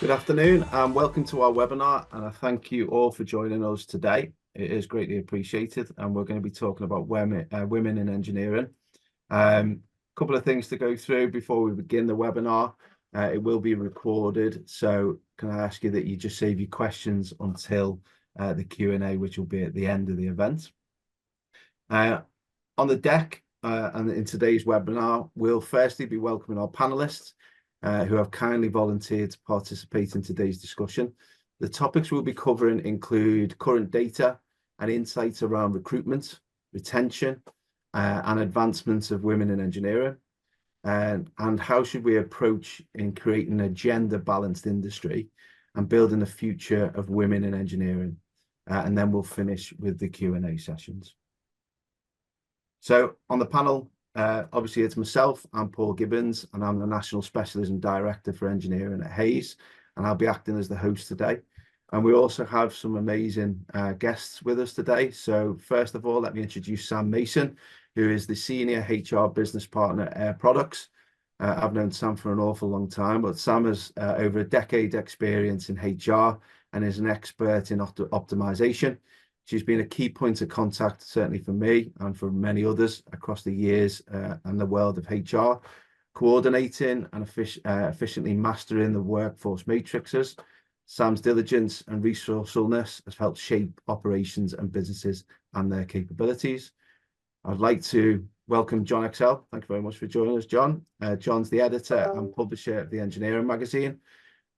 Good afternoon and welcome to our webinar, and I thank you all for joining us today. It is greatly appreciated, and we're going to be talking about women in engineering. A couple of things to go through before we begin the webinar. It will be recorded, so can I ask you that you just save your questions until the Q&A, which will be at the end of the event. On the deck and in today's webinar, we'll firstly be welcoming our panelists, who have kindly volunteered to participate in today's discussion. The topics we'll be covering include current data and insights around recruitment, retention, and advancements of women in engineering, and how should we approach in creating a gender-balanced industry and building a future of women in engineering. And then we'll finish with the Q&A sessions. So on the panel, obviously, it's myself. I'm Paul Gibbens, and I'm the National Specialism Director for Engineering at Hayes, and I'll be acting as the host today. And we also have some amazing guests with us today. So first of all, let me introduce Sam Mason, who is the Senior HR Business Partner at Air Products. I've known Sam for an awful long time, but Sam has over a decade experience in HR and is an expert in optimization. She's been a key point of contact, certainly for me and for many others across the years and the world of HR, coordinating and efficiently mastering the workforce matrices. Sam's diligence and resourcefulness has helped shape operations and businesses and their capabilities. I'd like to welcome John Excel. Thank you very much for joining us, John. John's the editor and publisher of the Engineering magazine.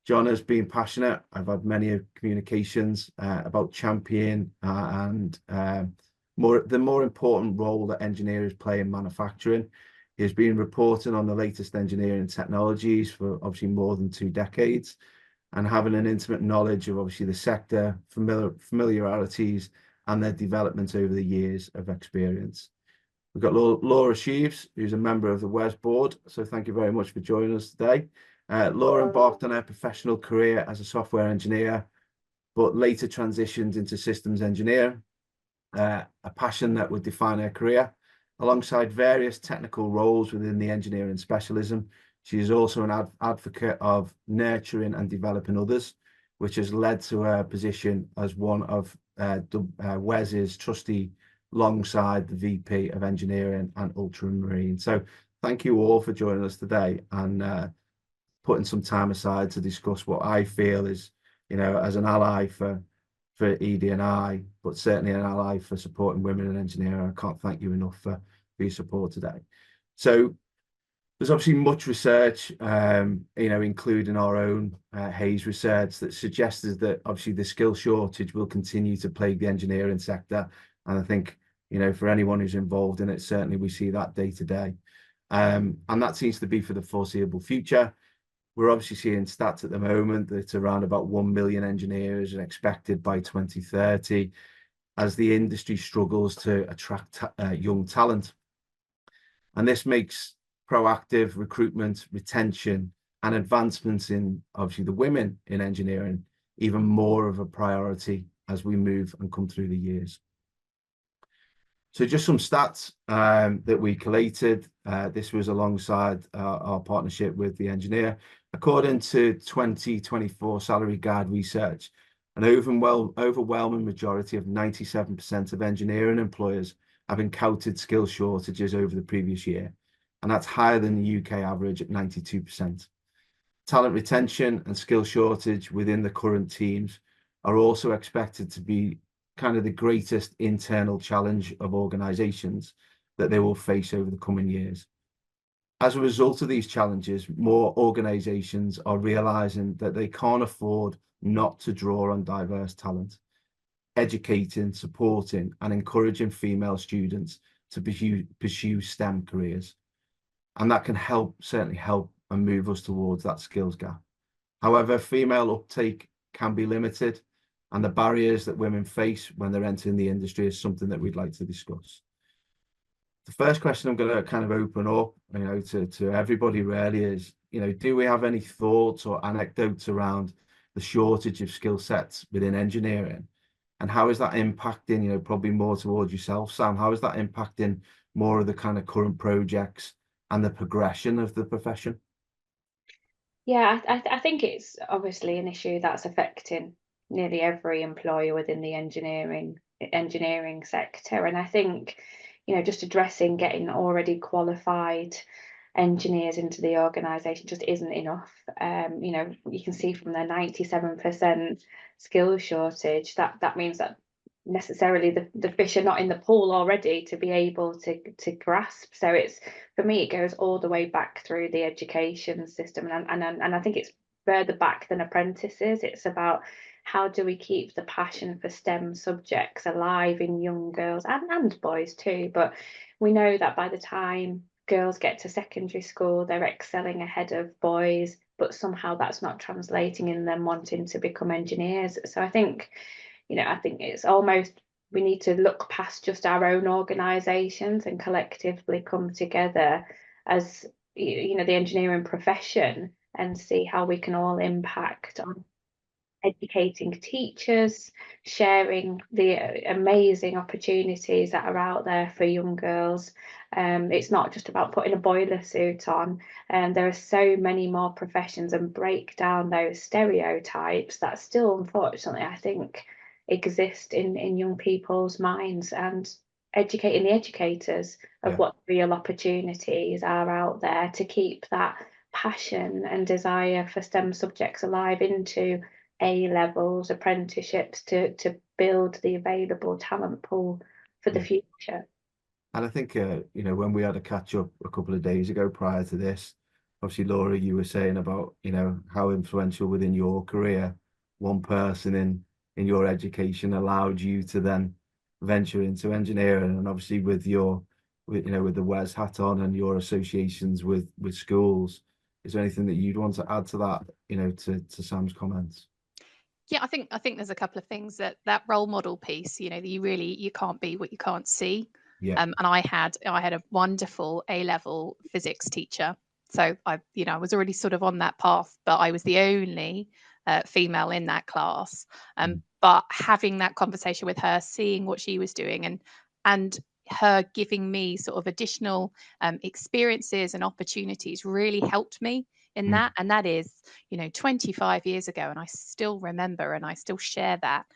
John has been passionate. I've had many communications about championing and the more important role that engineers play in manufacturing. He's been reporting on the latest engineering technologies for obviously more than 2 decades, and having an intimate knowledge of obviously the sector, familiarities, and their development over the years of experience. We've got Laura Sheaves, who's a member of the WES board. So thank you very much for joining us today. Laura embarked on her professional career as a software engineer, but later transitioned into systems engineer, a passion that would define her career. Alongside various technical roles within the engineering specialism, she is also an advocate of nurturing and developing others, which has led to her position as one of WES's trustee alongside the VP of Engineering and Ultramarine. So thank you all for joining us today and putting some time aside to discuss what I feel is, as an ally for ED&I, but certainly an ally for supporting women in engineering. I can't thank you enough for your support today. So there's obviously much research, including our own Hayes research, that suggests that obviously the skill shortage will continue to plague the engineering sector. And I think, for anyone who's involved in it, certainly we see that day to day. And that seems to be for the foreseeable future. We're obviously seeing stats at the moment that around about 1 million engineers are expected by 2030 as the industry struggles to attract young talent. And this makes proactive recruitment, retention, and advancements in obviously the women in engineering even more of a priority as we move and come through the years. So just some stats that we collated. This was alongside our partnership with the engineer. According to 2024 Salary Guide research, an overwhelming majority of 97% of engineering employers have encountered skill shortages over the previous year, and that's higher than the UK average at 92%. Talent retention and skill shortage within the current teams are also expected to be kind of the greatest internal challenge of organisations that they will face over the coming years. As a result of these challenges, more organisations are realising that they can't afford not to draw on diverse talent, educating, supporting, and encouraging female students to pursue STEM careers. And that can certainly help and move us towards that skills gap. However, female uptake can be limited, and the barriers that women face when they're entering the industry is something that we'd like to discuss. The first question I'm going to kind of open up, to everybody really is, do we have any thoughts or anecdotes around the shortage of skill sets within engineering? And how is that impacting, probably more towards yourself, Sam, how is that impacting more of the kind of current projects and the progression of the profession? Yeah, I think it's obviously an issue that's affecting nearly every employer within the engineering sector. And I think, just addressing getting already qualified engineers into the organisation just isn't enough. You can see from the 97% skill shortage that means that necessarily the fish are not in the pool already to be able to grasp. So it's, for me, it goes all the way back through the education system, and I think it's further back than apprentices. It's about how do we keep the passion for STEM subjects alive in young girls and boys too. But we know that by the time girls get to secondary school, they're excelling ahead of boys, but somehow that's not translating in them wanting to become engineers. So I think it's almost, we need to look past just our own organisations and collectively come together as the engineering profession and see how we can all impact on educating teachers, sharing the amazing opportunities that are out there for young girls. It's not just about putting a boiler suit on, and there are so many more professions, and break down those stereotypes that still, unfortunately, I think exist in young people's minds, and educating the educators of Yeah. what real opportunities are out there to keep that passion and desire for STEM subjects alive into A levels, apprenticeships to build the available talent pool for the Yeah. future. And I think, when we had a catch up a couple of days ago prior to this, obviously, Laura, you were saying about, how influential within your career, one person in your education allowed you to then venture into engineering. And obviously, with the WES hat on and your associations with schools, is there anything that you'd want to add to that, to Sam's comments? Yeah, I think there's a couple of things that role model piece, that you can't be what you can't see. Yeah. And I had a wonderful A-level physics teacher. So I was already sort of on that path, but I was the only female in that class. Mm. But having that conversation with her, seeing what she was doing, and her giving me sort of additional experiences and opportunities really helped me in Mm. that. And that is, 25 years ago, and I still remember and I still share that.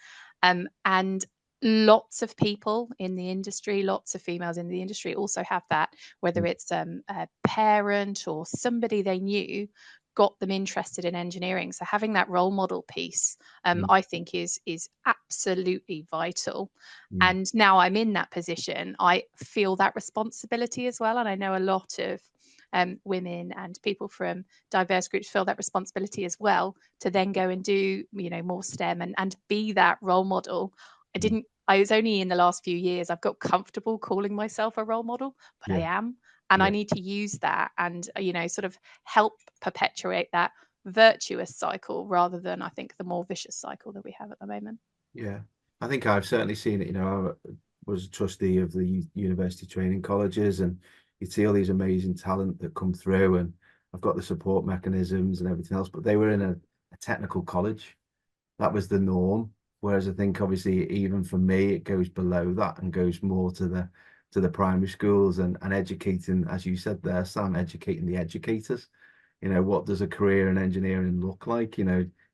And lots of people in the industry, lots of females in the industry also have that, whether Mm. it's a parent or somebody they knew got them interested in engineering. So having that role model piece, Mm. I think is absolutely vital. Mm. And now I'm in that position, I feel that responsibility as well. And I know a lot of women and people from diverse groups feel that responsibility as well, to then go and do more STEM and be that role model. Mm. I was only in the last few years I've got comfortable calling myself a role model, but I Yeah. am. And I Yeah. need to use that and, sort of help perpetuate that virtuous cycle rather than, I think, the more vicious cycle that we have at the moment. Yeah, I think I've certainly seen it. I was a trustee of the university training colleges, and you'd see all these amazing talent that come through, and I've got the support mechanisms and everything else, but they were in a technical college. That was the norm. Whereas I think obviously even for me, it goes below that and goes more to the primary schools and educating, as you said there, Sam, educating the educators. What does a career in engineering look like?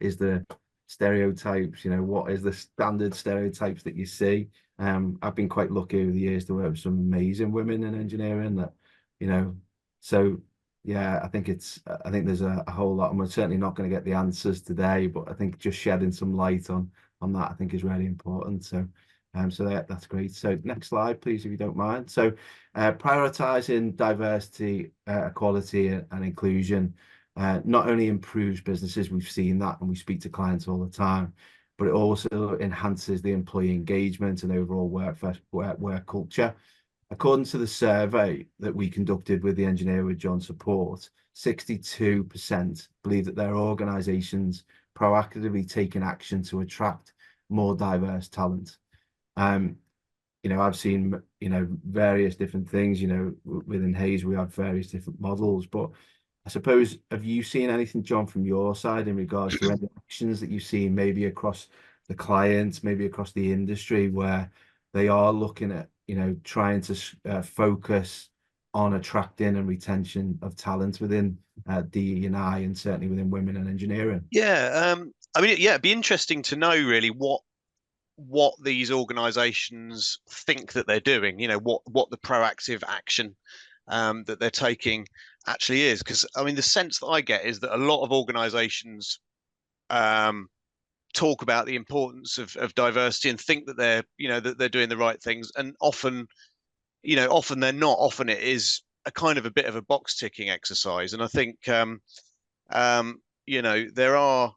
Is the stereotypes, what is the standard stereotypes that you see? I've been quite lucky over the years to work with some amazing women in engineering that, you know, so yeah, I think there's a whole lot, and we're certainly not going to get the answers today, but I think just shedding some light on that I think is really important. So that's great. So next slide, please, if you don't mind. So prioritizing diversity, equality, and inclusion not only improves businesses, we've seen that, and we speak to clients all the time, but it also enhances the employee engagement and overall work culture. According to the survey that we conducted with the Engineer with John support, 62% believe that their organisations proactively taking action to attract more diverse talent. Um, I've seen, various different things, within Hayes, we have various different models, but I suppose, have you seen anything, John, from your side in regards to any actions that you've seen maybe across the clients, maybe across the industry, where they are looking at, trying to focus on attracting and retention of talent within DE&I, and certainly within women in engineering? Yeah, I mean, yeah, it'd be interesting to know really what these organisations think that they're doing. You know, what the proactive action that they're taking actually is. Because I mean, the sense that I get is that a lot of organisations talk about the importance of diversity and think that they're doing the right things, and often they're not. Often it is a kind of a bit of a box ticking exercise. And I think there are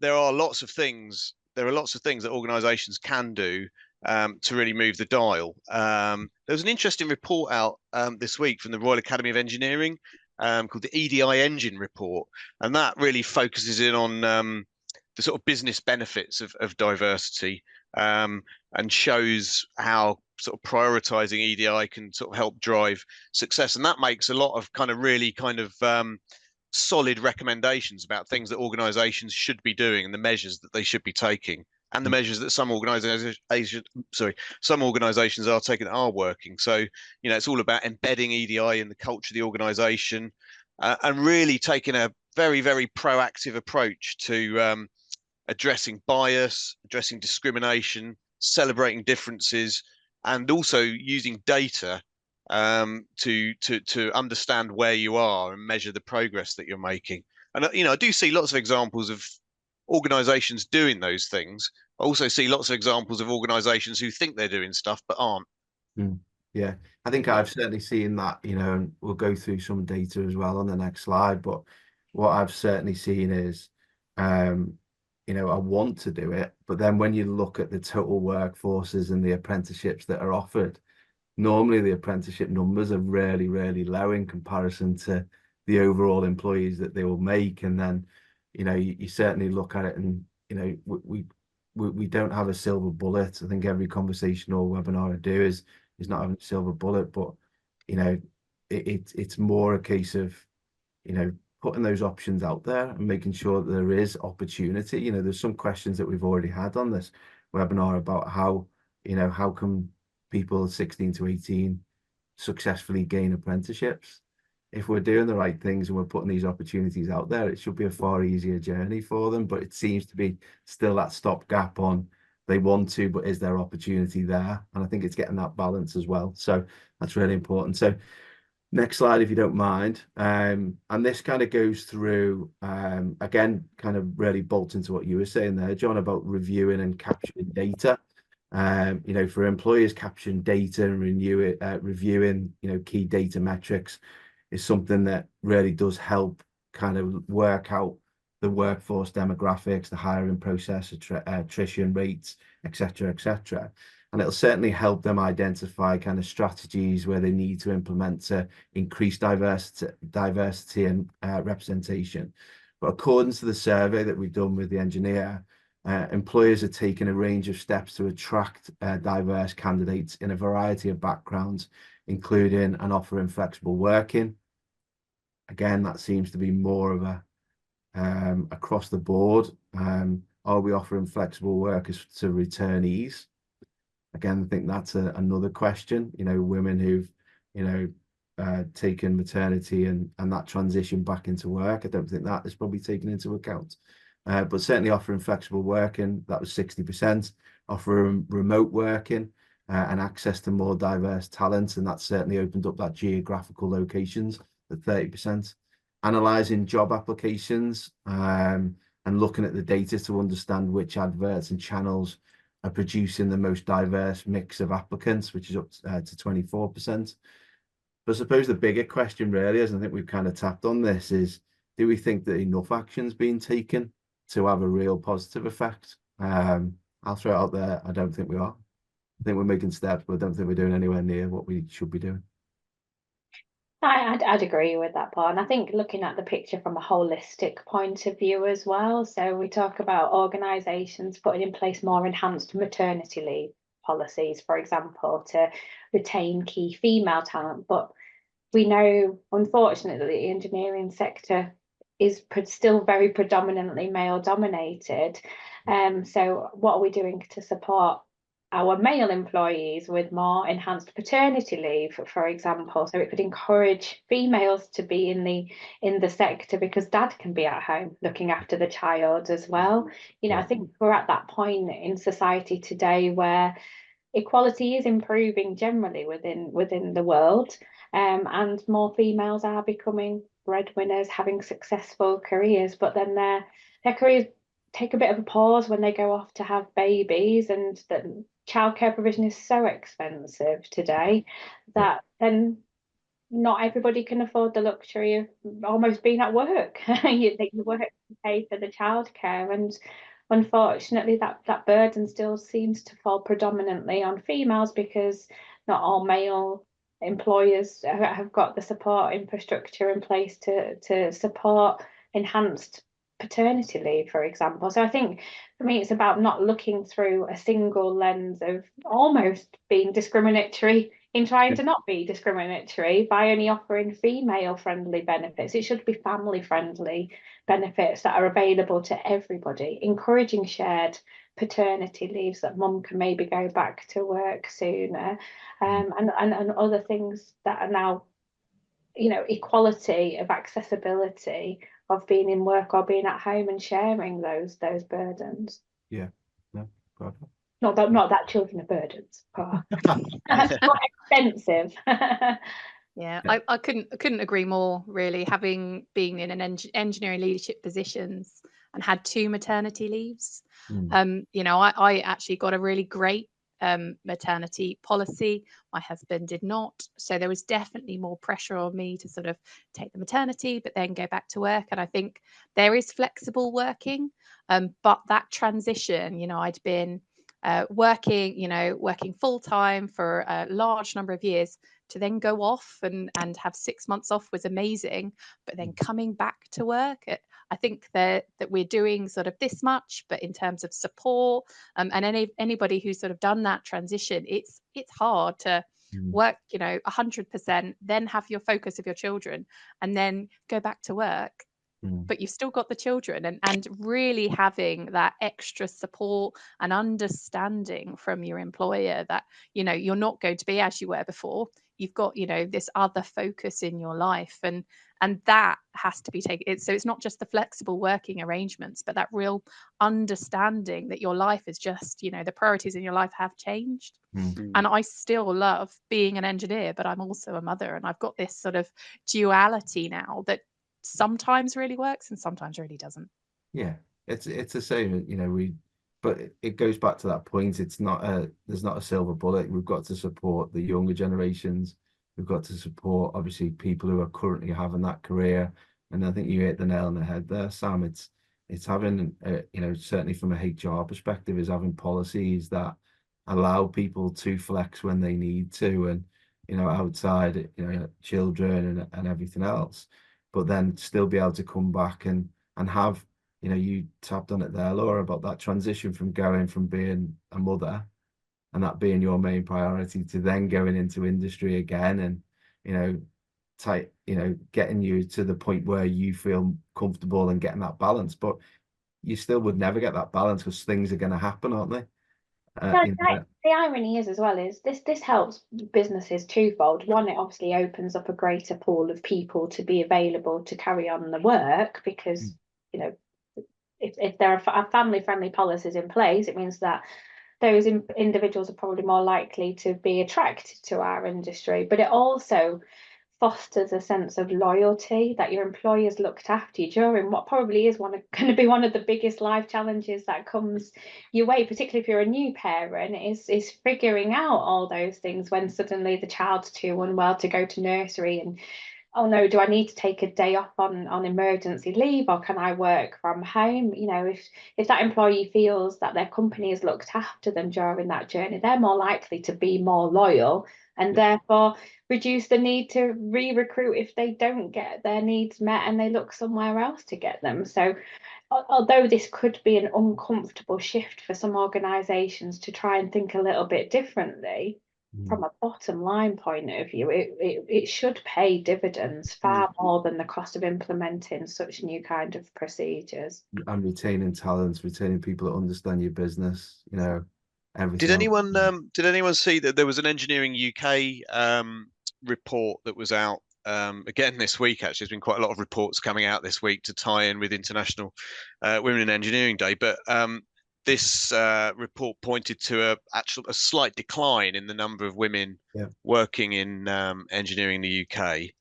lots of things. There are lots of things that organisations can do to really move the dial. There was an interesting report out this week from the Royal Academy of Engineering called the EDI Engine Report, and that really focuses in on the sort of business benefits of diversity, and shows how sort of prioritising EDI can sort of help drive success. And that makes a lot of kind of really kind of solid recommendations about things that organisations should be doing and the measures that they should be taking, and the measures that some organisations are taking that are working. So, you know, it's all about embedding EDI in the culture of the organisation, and really taking a very, very proactive approach to addressing bias, addressing discrimination, celebrating differences, and also using data to understand where you are and measure the progress that you're making. And I do see lots of examples of organizations doing those things. I also see lots of examples of organizations who think they're doing stuff but aren't. Yeah, I think I've certainly seen that, and we'll go through some data as well on the next slide. But what I've certainly seen is, I want to do it, but then when you look at the total workforces and the apprenticeships that are offered, normally the apprenticeship numbers are really, really low in comparison to the overall employees that they will make. And then, you certainly look at it, and we don't have a silver bullet. I think every conversation or webinar I do is not having a silver bullet, but it's more a case of putting those options out there and making sure that there is opportunity. There's some questions that we've already had on this webinar about how can people 16 to 18 successfully gain apprenticeships. If we're doing the right things and we're putting these opportunities out there, it should be a far easier journey for them. But it seems to be still that stopgap on they want to, but is there opportunity there? And I think it's getting that balance as well. So that's really important. So next slide, if you don't mind. And this kind of goes through, again, kind of really bolts into what you were saying there, John, about reviewing and capturing data. For employers, capturing data and reviewing, key data metrics is something that really does help kind of work out the workforce demographics, the hiring process, attrition rates, etc., etc. And it'll certainly help them identify kind of strategies where they need to implement to increase diversity and representation. But according to the survey that we've done with the engineer, employers are taking a range of steps to attract diverse candidates in a variety of backgrounds, including and offering flexible working. Again, that seems to be more of a across the board. Are we offering flexible workers to returnees? Again, I think that's another question. Women who've taken maternity and that transition back into work, I don't think that is probably taken into account. But certainly offering flexible working, that was 60%. Offering remote working and access to more diverse talent, and that certainly opened up that geographical locations at 30%. Analysing job applications and looking at the data to understand which adverts and channels are producing the most diverse mix of applicants, which is up to 24%. But I suppose the bigger question really is, I think we've kind of tapped on this, is do we think that enough action's been taken to have a real positive effect? I'll throw it out there, I don't think we are. I think we're making steps, but I don't think we're doing anywhere near what we should be doing. I'd agree with that, Paul. And I think looking at the picture from a holistic point of view as well. So we talk about organisations putting in place more enhanced maternity leave policies, for example, to retain key female talent. But we know, unfortunately, the engineering sector is still very predominantly male dominated. So what are we doing to support our male employees with more enhanced paternity leave, for example, so it could encourage females to be in the sector, because dad can be at home looking after the child as well. You know, I think we're at that point in society today where equality is improving generally within the world, and more females are becoming breadwinners, having successful careers, but then their careers take a bit of a pause when they go off to have babies, and that childcare provision is so expensive today that then not everybody can afford the luxury of almost being at work. You work to pay for the childcare, and unfortunately that burden still seems to fall predominantly on females, because not all male employers have got the support infrastructure in place to support enhanced paternity leave, for example. So I think for me it's about not looking through a single lens of almost being discriminatory in trying to not be discriminatory by only offering female friendly benefits. It should be family friendly benefits that are available to everybody, encouraging shared paternity leaves that mum can maybe go back to work sooner, and other things that are now, you know, equality of accessibility of being in work or being at home and sharing those burdens. Yeah, no, perfect. Not that children are burdens. That's not expensive. Yeah, I couldn't agree more, really, having been in an engineering leadership positions and had 2 maternity leaves. You know, I actually got a really great maternity policy. My husband did not. So there was definitely more pressure on me to sort of take the maternity, but then go back to work. And I think there is flexible working, but that transition, you know, I'd been working full time for a large number of years, to then go off and have 6 months off was amazing. But then coming back to work, I think that we're doing sort of this much, but in terms of support, and anybody who's sort of done that transition, it's hard to work, you know, 100%, then have your focus of your children, and then go back to work. But you've still got the children, and really having that extra support and understanding from your employer that, you know, you're not going to be as you were before. You've got, you know, this other focus in your life, and that has to be taken. So it's not just the flexible working arrangements, but that real understanding that your life is just, you know, the priorities in your life have changed. And I still love being an engineer, but I'm also a mother, and I've got this sort of duality now that sometimes really works and sometimes really doesn't. Yeah, it's the same, you know, but it goes back to that point. There's not a silver bullet. We've got to support the younger generations. We've got to support, obviously, people who are currently having that career. And I think you hit the nail on the head there, Sam. It's having, you know, certainly from a HR perspective, is having policies that allow people to flex when they need to, and, you know, outside, you know, children and everything else, but then still be able to come back and have, you know, you tapped on it there, Laura, about that transition from going from being a mother and that being your main priority to then going into industry again, and, you know, getting you to the point where you feel comfortable and getting that balance. But you still would never get that balance, because things are going to happen, aren't they? The irony is, as well, is this helps businesses twofold. One, it obviously opens up a greater pool of people to be available to carry on the work, because, you know, if there are family friendly policies in place, it means that those individuals are probably more likely to be attracted to our industry. But it also fosters a sense of loyalty, that your employers looked after you during what probably is going to be one of the biggest life challenges that comes your way, particularly if you're a new parent, is figuring out all those things when suddenly the child's too unwell to go to nursery, and oh no, do I need to take a day off on emergency leave, or can I work from home? You know, if that employee feels that their company has looked after them during that journey, they're more likely to be more loyal, and therefore reduce the need to re-recruit if they don't get their needs met and they look somewhere else to get them. So although this could be an uncomfortable shift for some organisations to try and think a little bit differently, from a bottom line point of view, it should pay dividends far more than the cost of implementing such new kind of procedures. And retaining talents, retaining people that understand your business, you know, everything Did else. anyone see that there was an Engineering UK report that was out again this week? Actually, there's been quite a lot of reports coming out this week to tie in with International Women in Engineering Day. But this report pointed to a slight decline in the number of women working in engineering in the UK,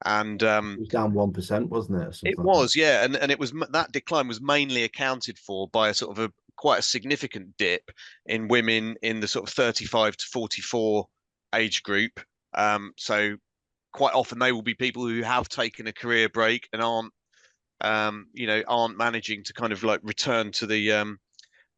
and It was down 1%, wasn't it, or something it like that? was, yeah, and it was that decline was mainly accounted for by a sort of quite a significant dip in women in the sort of 35 to 44 age group. So quite often they will be people who have taken a career break and aren't managing to kind of like return to the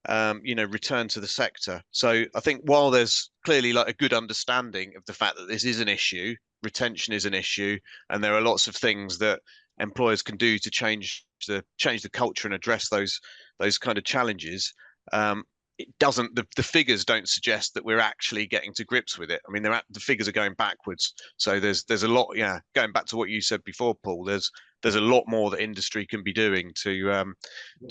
return to the sector. So I think while there's clearly like a good understanding of the fact that this is an issue, retention is an issue, and there are lots of things that employers can do to change the culture and address those kind of challenges. It doesn't the figures don't suggest that we're actually getting to grips with it. I mean, the figures are going backwards. So there's a lot. Yeah, going back to what you said before, Paul. There's a lot more that industry can be doing to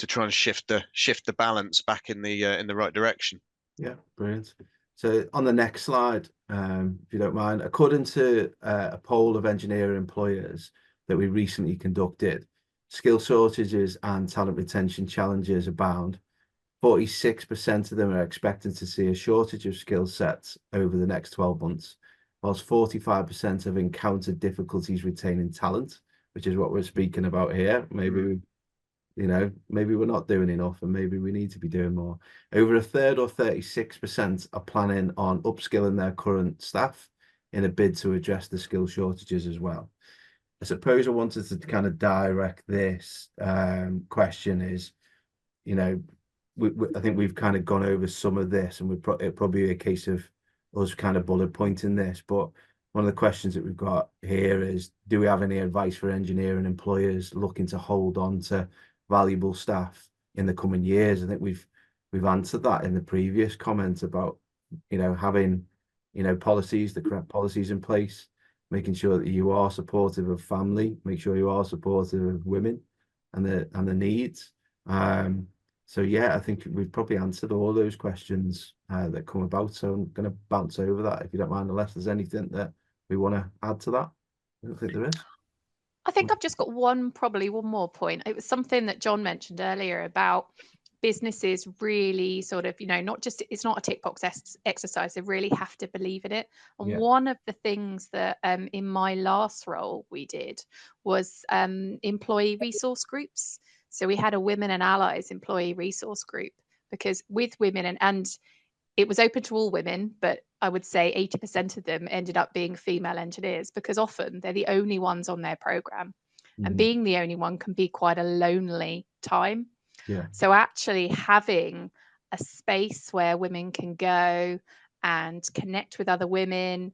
try and shift the balance back in the right direction. Yeah, brilliant. So on the next slide, if you don't mind, according to a poll of engineer employers that we recently conducted, skill shortages and talent retention challenges abound. 46% of them are expecting to see a shortage of skill sets over the next 12 months, whilst 45% have encountered difficulties retaining talent, which is what we're speaking about here. Maybe maybe we're not doing enough, and maybe we need to be doing more. Over a third, or 36%, are planning on upskilling their current staff in a bid to address the skill shortages as well. I suppose I wanted to kind of direct this question is, I think we've kind of gone over some of this, and it'd probably be a case of us kind of bullet pointing this. But one of the questions that we've got here is, do we have any advice for engineering employers looking to hold on to valuable staff in the coming years? I think we've answered that in the previous comment about having policies, the correct policies in place, making sure that you are supportive of family, make sure you are supportive of women and the needs. So yeah, I think we've probably answered all those questions that come about. So I'm going to bounce over that, if you don't mind, unless there's anything that we want to add to that. I don't think there is. I think I've just got probably one more point. It was something that John mentioned earlier about businesses really sort of, it's not a tick box exercise. They really have to believe in it. And one of the things that in my last role we did was employee resource groups. So we had a Women and Allies employee resource group, because with women and it was open to all women, but I would say 80% of them ended up being female engineers, because often they're the only ones on their program. And being the only one can be quite a lonely time. So actually having a space where women can go and connect with other women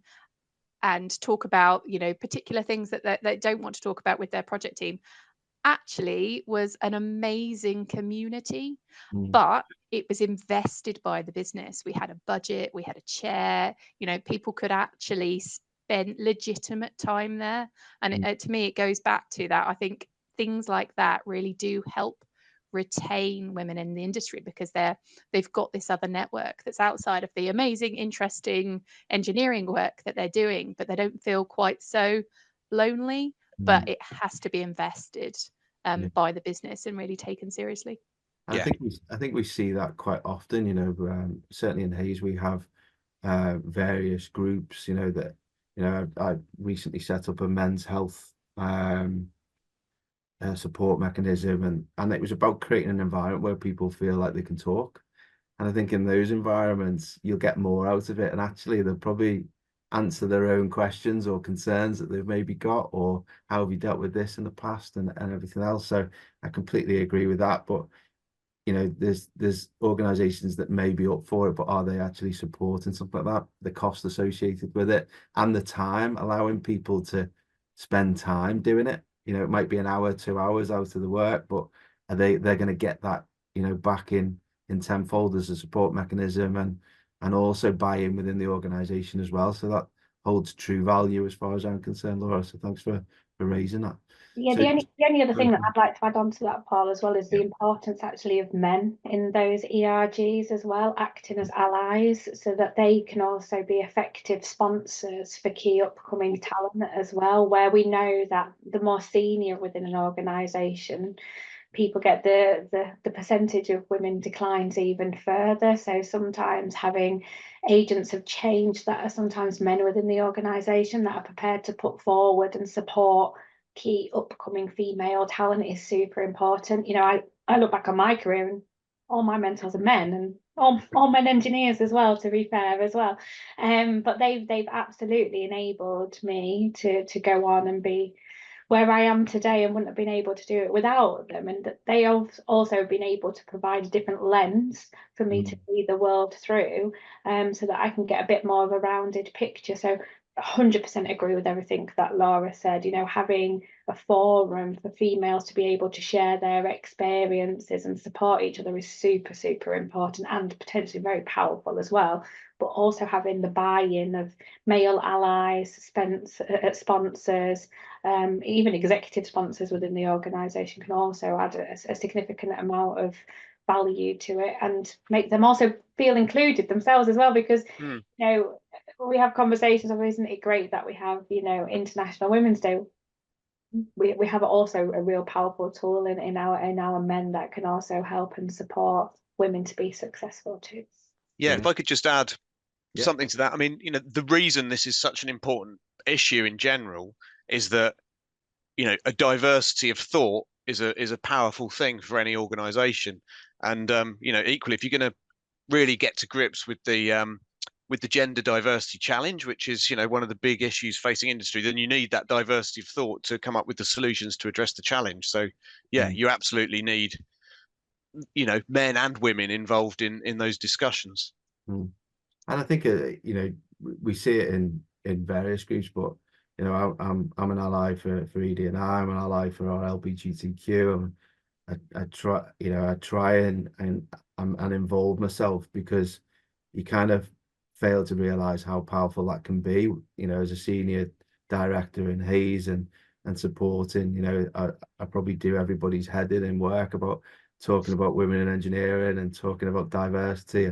and talk about, particular things that they don't want to talk about with their project team, actually was an amazing community. But it was invested by the business. We had a budget, we had a chair, people could actually spend legitimate time there. And to me, it goes back to that. I think things like that really do help retain women in the industry, because they've got this other network that's outside of the amazing, interesting engineering work that they're doing, but they don't feel quite so lonely. But it has to be invested by the business and really taken seriously. I think we see that quite often. Certainly in Hayes we have various groups. I recently set up a men's health support mechanism, and it was about creating an environment where people feel like they can talk. And I think in those environments you'll get more out of it, and actually they'll probably answer their own questions or concerns that they've maybe got, or how have you dealt with this in the past, and everything else. So I completely agree with that. But there's organizations that may be up for it, but are they actually supporting something like that? The cost associated with it, and the time, allowing people to spend time doing it. It might be an hour, 2 hours out of the work, but they're going to get that back in tenfold as a support mechanism, and also buy-in within the organization as well. So that holds true value as far as I'm concerned, Laura. So thanks for raising that. Yeah, So the only other thing that I'd like to add on to that, Paul, as well, is the importance actually of men in those ERGs as well, acting as allies, so that they can also be effective sponsors for key upcoming talent as well, where we know that the more senior within an organisation people get, the percentage of women declines even further. So sometimes having agents of change that are sometimes men within the organisation that are prepared to put forward and support key upcoming female talent is super important. You know, I look back on my career and all my mentors are men, and all men engineers as well, to be fair as well. But they've absolutely enabled me to go on and be where I am today, and wouldn't have been able to do it without them. And that they have also been able to provide a different lens for me to see the world through, so that I can get a bit more of a rounded picture. So 100% agree with everything that Laura said. You know, having a forum for females to be able to share their experiences and support each other is super, super important, and potentially very powerful as well. But also having the buy-in of male allies, sponsors, even executive sponsors within the organisation can also add a significant amount of value to it, and make them also feel included themselves as well. Because you know, we have conversations of, isn't it great that we have, you know, International Women's Day? We have also a real powerful tool in our men that can also help and support women to be successful too. Yeah, if I could just add something to that. I mean, you know, the reason this is such an important issue in general is that, you know, a diversity of thought is a powerful thing for any organization. And you know, equally, if you're going to really get to grips with the gender diversity challenge, which is, you know, one of the big issues facing industry, then you need that diversity of thought to come up with the solutions to address the challenge. So yeah, you absolutely need, you know, men and women involved in those discussions. And I think you know, we see it in various groups, but you know, I'm an ally for ED&I, I'm an ally for our LGBTQ. I try and involve myself, because you kind of fail to realize how powerful that can be. You know, as a senior director in Hayes and supporting, you know, I probably do everybody's head in work about talking about women in engineering and talking about diversity.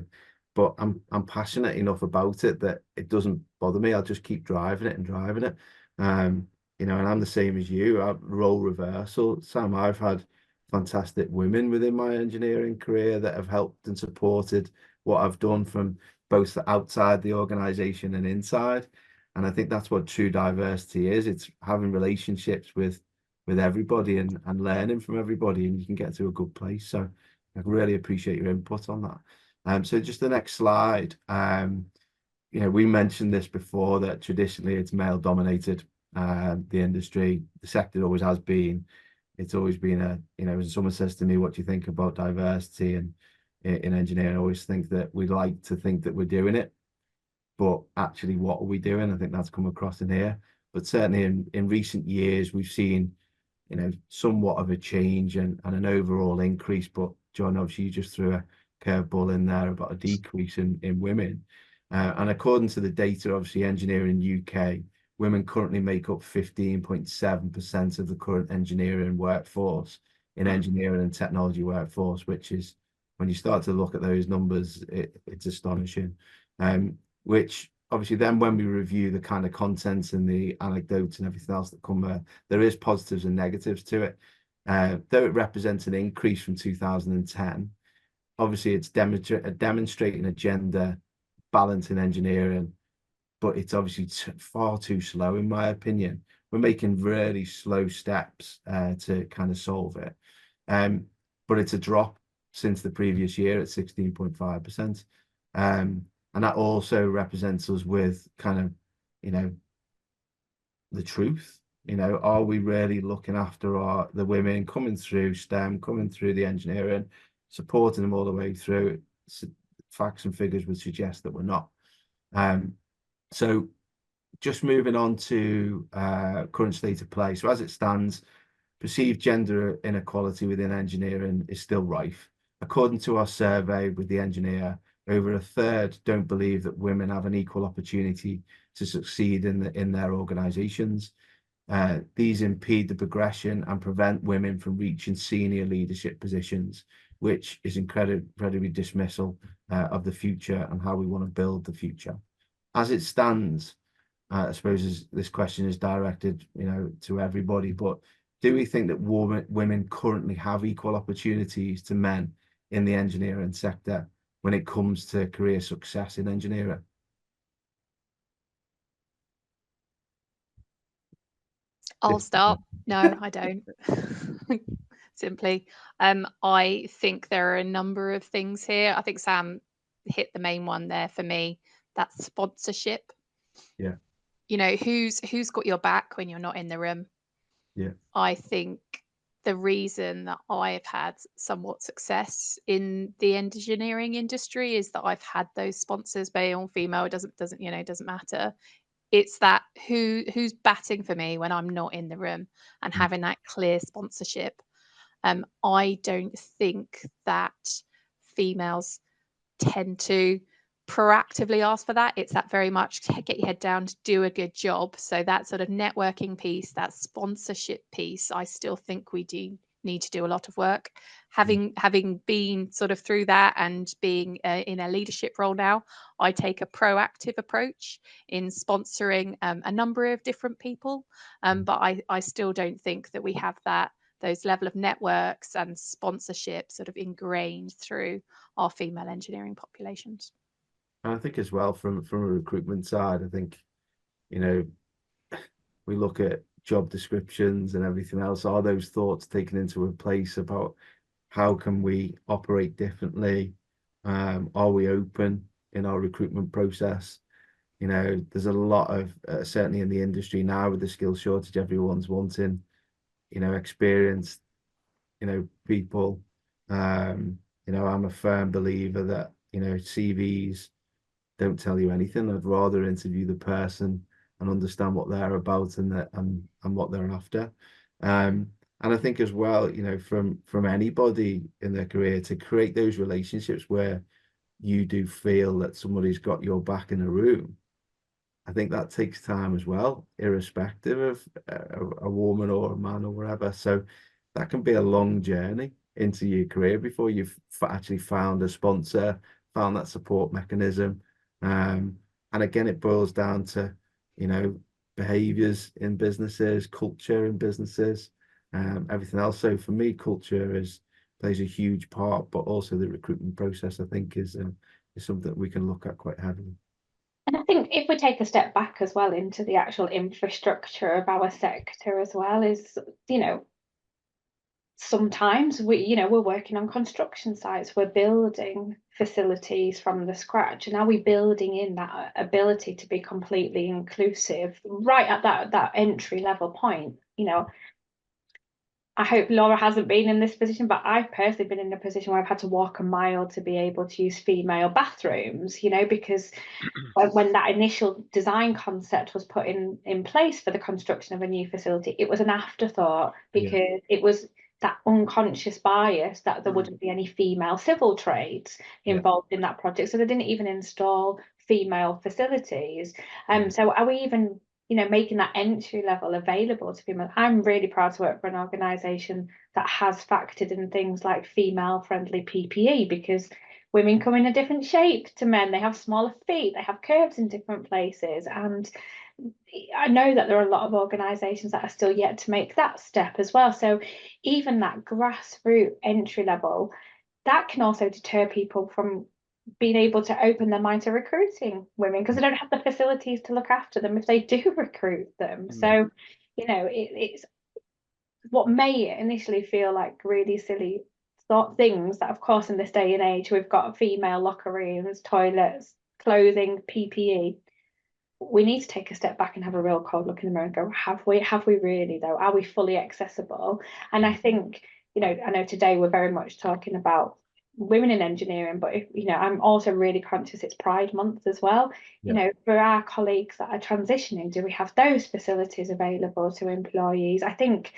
But I'm passionate enough about it that it doesn't bother me. I'll just keep driving it. You know, and I'm the same as you. Role reversal, Sam. I've had fantastic women within my engineering career that have helped and supported what I've done, from both outside the organization and inside. And I think that's what true diversity is. It's having relationships with everybody and learning from everybody, and you can get to a good place. So I really appreciate your input on that. So just the next slide. You know, we mentioned this before, that traditionally it's male dominated, the industry, the sector always has been. It's always been you know, when someone says to me, what do you think about diversity and in engineering, I always think that we like to think that we're doing it, but actually what are we doing? I think that's come across in here. But certainly in recent years, we've seen, you know, somewhat of a change and an overall increase. But John, obviously you just threw a curveball in there about a decrease in women. And according to the data, obviously engineering UK, women currently make up 15.7% of the current engineering workforce, in engineering and technology workforce, which is, when you start to look at those numbers, it's astonishing. Which obviously then when we review the kind of contents and the anecdotes and everything else that come there is positives and negatives to it. Though it represents an increase from 2010, obviously it's demonstrating a gender balance in engineering, but it's obviously far too slow, in my opinion. We're making really slow steps to kind of solve it. But it's a drop since the previous year at 16.5%. And that also represents us with kind of, you know, the truth. You know, are we really looking after the women coming through STEM, coming through the engineering, supporting them all the way through? Facts and figures would suggest that we're not. So just moving on to current state of play. So as it stands, perceived gender inequality within engineering is still rife. According to our survey with the engineer, over a third don't believe that women have an equal opportunity to succeed in their organizations. these impede the progression and prevent women from reaching senior leadership positions, which is incredibly dismissal of the future and how we want to build the future. As it stands, I suppose this question is directed, to everybody, but do we think that women currently have equal opportunities to men in the engineering sector when it comes to career success in engineering? I'll start. No, I don't. Simply. I think there are a number of things here. I think Sam hit the main one there for me. That's sponsorship. Yeah. Who's got your back when you're not in the room? Yeah. I think the reason that I've had somewhat success in the engineering industry is that I've had those sponsors, male, female, it doesn't matter. It's that who's batting for me when I'm not in the room and having that clear sponsorship. I don't think that females tend to proactively ask for that. It's that very much get your head down to do a good job. So that sort of networking piece, that sponsorship piece, I still think we do need to do a lot of work. Having been sort of through that and being in a leadership role now, I take a proactive approach in sponsoring a number of different people. But I still don't think that we have those level of networks and sponsorship sort of ingrained through our female engineering populations. And I think as well from a recruitment side, I think, we look at job descriptions and everything else. Are those thoughts taken into a place about how can we operate differently? Are we open in our recruitment process? There's a lot of, certainly in the industry now with the skill shortage, everyone's wanting, experienced, people. I'm a firm believer that, CVs don't tell you anything. I'd rather interview the person and understand what they're about and what they're after. And I think as well, from anybody in their career to create those relationships where you do feel that somebody's got your back in a room, I think that takes time as well, irrespective of a woman or a man or whatever. So that can be a long journey into your career before you've actually found a sponsor, found that support mechanism. And again, it boils down to, behaviors in businesses, culture in businesses, everything else. So for me, culture plays a huge part, but also the recruitment process, I think, is something that we can look at quite heavily. And I think if we take a step back as well into the actual infrastructure of our sector as well, is, sometimes we're working on construction sites, we're building facilities from the scratch, and are we building in that ability to be completely inclusive right at that entry level point? I hope Laura hasn't been in this position, but I've personally been in a position where I've had to walk a mile to be able to use female bathrooms, because when that initial design concept was put in place for the construction of a new facility, it was an afterthought because it was that unconscious bias that there wouldn't be any female civil trades involved in that project. So they didn't even install female facilities. So are we even making that entry level available to female? I'm really proud to work for an organisation that has factored in things like female friendly PPE, because women come in a different shape to men. They have smaller feet, they have curves in different places. And I know that there are a lot of organisations that are still yet to make that step as well. So even that grassroots entry level, that can also deter people from being able to open their mind to recruiting women, because they don't have the facilities to look after them if they do recruit them. So, it's what may initially feel like really silly things that, of course, in this day and age, we've got female locker rooms, toilets, clothing, PPE. We need to take a step back and have a real cold look in the mirror and go, have we really though? Are we fully accessible? And I think, I know today we're very much talking about women in engineering, but I'm also really conscious it's Pride Month as well. For our colleagues that are transitioning, do we have those facilities available to employees? I think,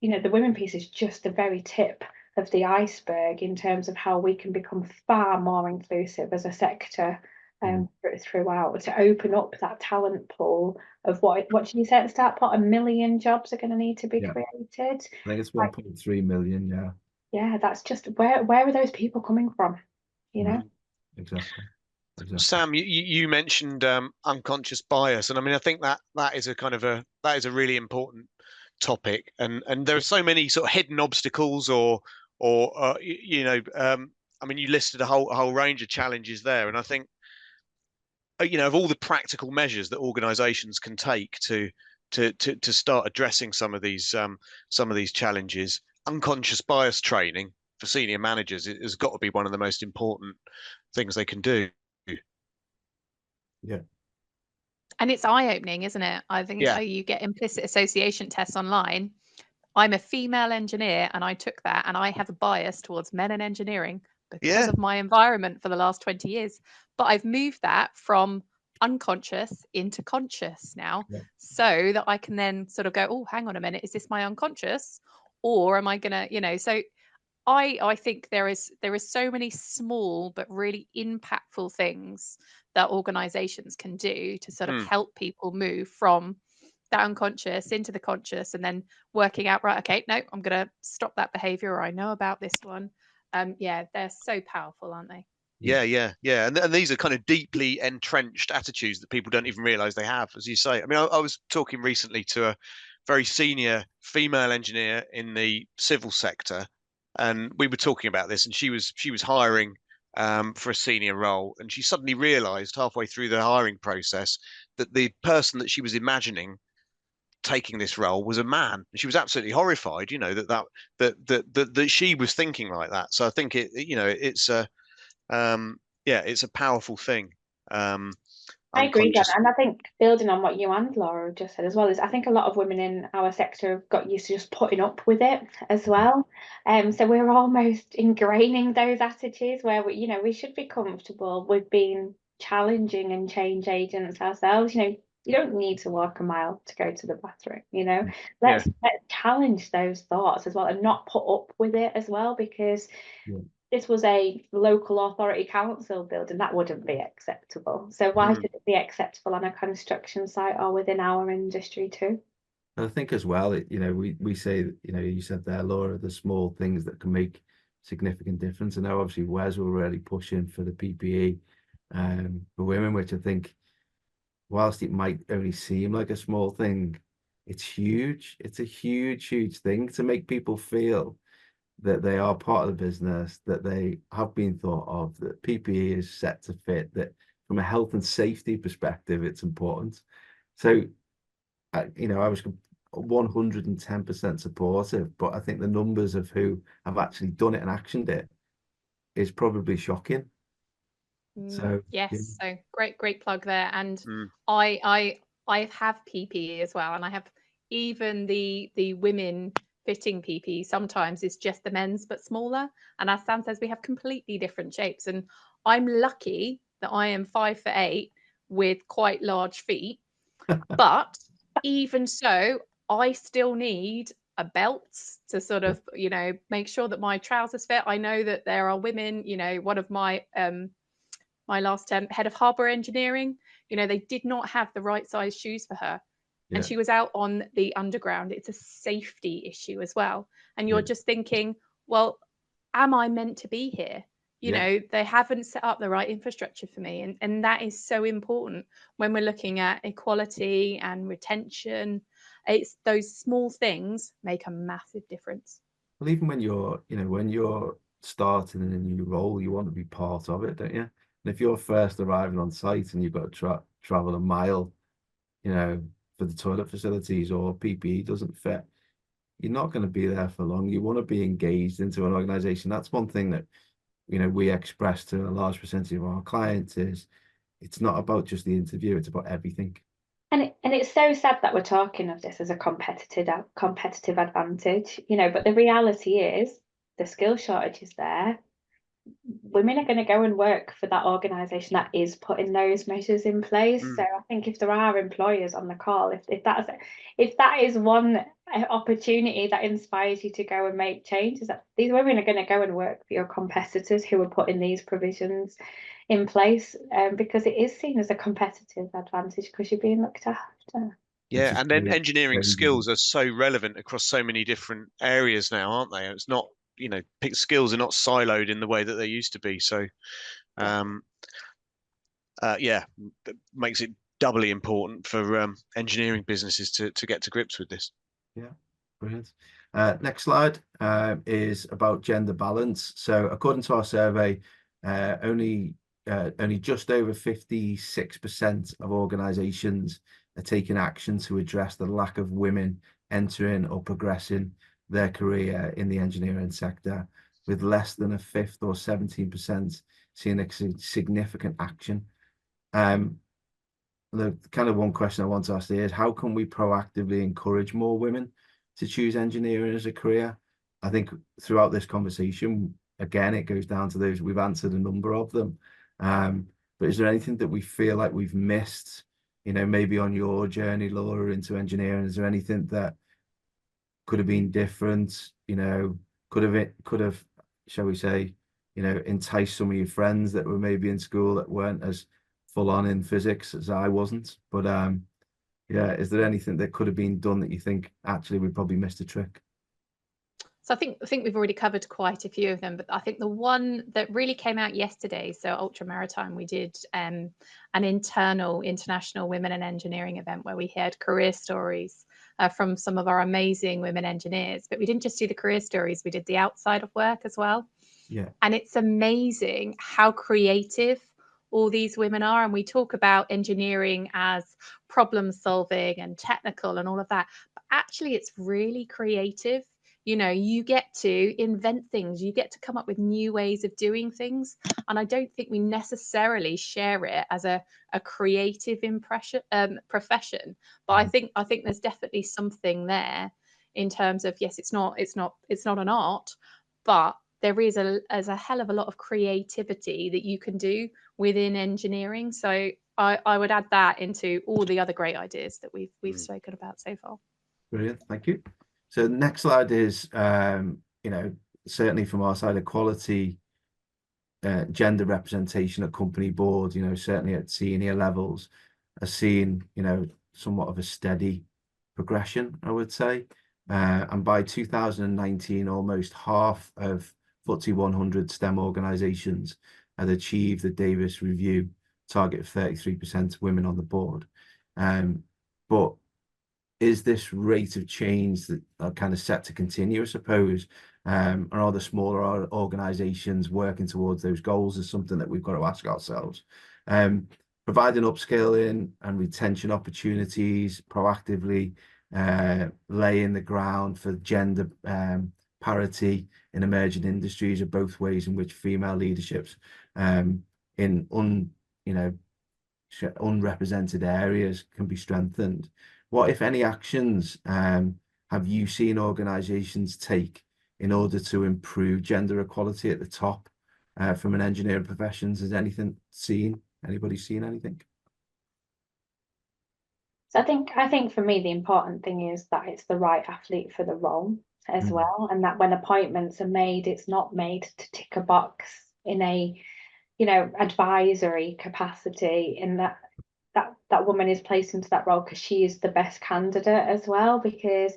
the women piece is just the very tip of the iceberg in terms of how we can become far more inclusive as a sector throughout, to open up that talent pool of what did you say at the start, Paul? 1 million jobs are going to need to be created. I think it's 1.3 million. Yeah, that's just where are those people coming from? You know. Exactly. Sam, you mentioned unconscious bias, and I mean, I think that is a really important topic, and there are so many sort of hidden obstacles, or I mean, you listed a whole range of challenges there, and I think of all the practical measures that organisations can take to start addressing some of these challenges, unconscious bias training for senior managers has got to be one of the most important things they can do. Yeah. And it's eye-opening, isn't it? I think you get implicit association tests online. I'm a female engineer and I took that, and I have a bias towards men in engineering because of my environment for the last 20 years. But I've moved that from unconscious into conscious now, so that I can then sort of go, oh, hang on a minute, is this my unconscious? Or am I gonna, so I think there is so many small but really impactful things that organizations can do to sort of help people move from that unconscious into the conscious, and then working out, right, okay, no, I'm going to stop that behavior, or I know about this one. They're so powerful, aren't they? Yeah. And these are kind of deeply entrenched attitudes that people don't even realize they have, as you say. I mean, I was talking recently to a very senior female engineer in the civil sector, and we were talking about this, and she was hiring for a senior role, and she suddenly realized halfway through the hiring process that the person that she was imagining taking this role was a man. She was absolutely horrified, that she was thinking like that. So I think it's a powerful thing. I agree, John, and I think building on what you and Laura just said as well, is I think a lot of women in our sector have got used to just putting up with it as well. So we're almost ingraining those attitudes where we should be comfortable with being challenging and change agents ourselves. You don't need to walk a mile to go to the bathroom. Let's challenge those thoughts as well, and not put up with it as well, because this was a local authority council building, that wouldn't be acceptable. So why should it be acceptable on a construction site or within our industry too? I think as well, we say, you said there, Laura, the small things that can make significant difference. And now obviously Wes were really pushing for the PPE for women, which I think, whilst it might only seem like a small thing, it's huge. It's a huge thing to make people feel that they are part of the business, that they have been thought of, that PPE is set to fit, that from a health and safety perspective, it's important. So, I was 110% supportive, but I think the numbers of who have actually done it and actioned it is probably shocking. So so great plug there. And I have PPE as well, and I have even the women fitting PPE sometimes is just the men's but smaller, and as Sam says, we have completely different shapes, and I'm lucky that I am 5'8" with quite large feet, but even so I still need a belt to sort of make sure that my trousers fit. I know that there are women, one of my my last head of harbour engineering, they did not have the right size shoes for her. And she was out on the underground. It's a safety issue as well. And you're just thinking, well, am I meant to be here? They haven't set up the right infrastructure for me. And that is so important when we're looking at equality and retention. It's those small things make a massive difference. Well, even when you're starting in a new role, you want to be part of it, don't you? And if you're first arriving on site and you've got to travel a mile, for the toilet facilities, or PPE doesn't fit, you're not going to be there for long. You want to be engaged into an organization. That's one thing that we express to a large percentage of our clients is it's not about just the interview, it's about everything. And it's so sad that we're talking of this as a competitive advantage, but the reality is the skill shortage is there. Women are going to go and work for that organisation that is putting those measures in place. So I think if there are employers on the call, if that is one opportunity that inspires you to go and make changes, that these women are going to go and work for your competitors who are putting these provisions in place, because it is seen as a competitive advantage because you're being looked after. Yeah, is and then very, engineering very skills are so relevant across so many different areas now, aren't they? It's not, skills are not siloed in the way that they used to be. So, um, yeah, that makes it doubly important for engineering businesses to get to grips with this. Yeah, brilliant. Next slide is about gender balance. So according to our survey, only just over 56% of organizations are taking action to address the lack of women entering or progressing their career in the engineering sector, with less than a fifth or 17% seeing a significant action. The kind of one question I want to ask is, how can we proactively encourage more women to choose engineering as a career? I think throughout this conversation, again, it goes down to those, we've answered a number of them. But is there anything that we feel like we've missed, maybe on your journey, Laura, into engineering? Is there anything that could have been different, could have, shall we say, enticed some of your friends that were maybe in school that weren't as full on in physics as I wasn't? But yeah, is there anything that could have been done that you think actually we probably missed a trick? So I think we've already covered quite a few of them, but I think the one that really came out yesterday, so Ultra Maritime, we did an international women in engineering event where we heard career stories from some of our amazing women engineers. But we didn't just do the career stories, we did the outside of work as well. Yeah. And it's amazing how creative all these women are. And we talk about engineering as problem solving and technical and all of that, but actually it's really creative. You get to invent things, you get to come up with new ways of doing things. And I don't think we necessarily share it as a creative profession. But I think there's definitely something there in terms of, yes, it's not an art, but there is a hell of a lot of creativity that you can do within engineering. So I would add that into all the other great ideas that we've spoken about so far. Brilliant, thank you. So the next slide is, certainly from our side, equality, gender representation at company board, certainly at senior levels, are seeing, somewhat of a steady progression, I would say. And by 2019, almost half of FTSE 100 STEM organisations had achieved the Davis Review target of 33% women on the board. But is this rate of change that are kind of set to continue, I suppose? And are the smaller organisations working towards those goals is something that we've got to ask ourselves. Providing upskilling and retention opportunities, proactively laying the ground for gender parity in emerging industries are both ways in which female leaderships in unrepresented areas can be strengthened. What, if any, actions have you seen organisations take in order to improve gender equality at the top from an engineering professions? Has anybody seen anything? So I think for me the important thing is that it's the right athlete for the role as well, and that when appointments are made, it's not made to tick a box in a advisory capacity, in that woman is placed into that role because she is the best candidate as well. Because